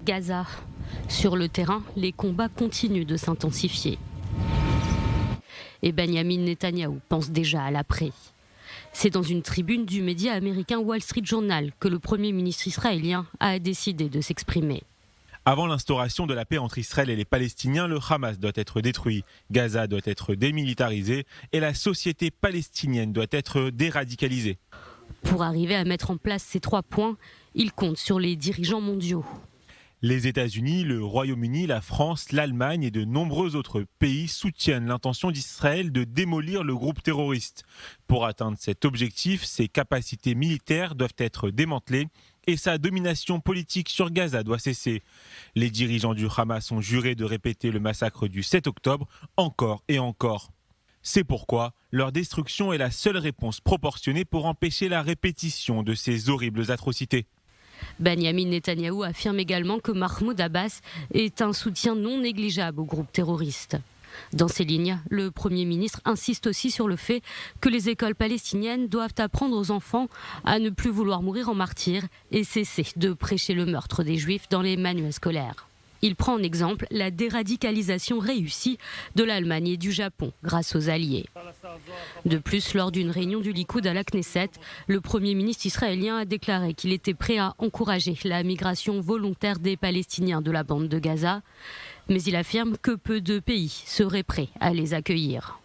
Gaza. Sur le terrain, les combats continuent de s'intensifier. Et Benjamin Netanyahou pense déjà à l'après. C'est dans une tribune du média américain Wall Street Journal que le Premier ministre israélien a décidé de s'exprimer. Avant l'instauration de la paix entre Israël et les Palestiniens, le Hamas doit être détruit, Gaza doit être démilitarisé et la société palestinienne doit être déradicalisée. Pour arriver à mettre en place ces 3 points, il compte sur les dirigeants mondiaux. Les États-Unis, le Royaume-Uni, la France, l'Allemagne et de nombreux autres pays soutiennent l'intention d'Israël de démolir le groupe terroriste. Pour atteindre cet objectif, ses capacités militaires doivent être démantelées et sa domination politique sur Gaza doit cesser. Les dirigeants du Hamas ont juré de répéter le massacre du 7 octobre encore et encore. C'est pourquoi leur destruction est la seule réponse proportionnée pour empêcher la répétition de ces horribles atrocités. Benjamin Netanyahou affirme également que Mahmoud Abbas est un soutien non négligeable au groupe terroriste. Dans ces lignes, le Premier ministre insiste aussi sur le fait que les écoles palestiniennes doivent apprendre aux enfants à ne plus vouloir mourir en martyrs et cesser de prêcher le meurtre des Juifs dans les manuels scolaires. Il prend en exemple la déradicalisation réussie de l'Allemagne et du Japon grâce aux Alliés. De plus, lors d'une réunion du Likoud à la Knesset, le Premier ministre israélien a déclaré qu'il était prêt à encourager la migration volontaire des Palestiniens de la bande de Gaza, mais il affirme que peu de pays seraient prêts à les accueillir.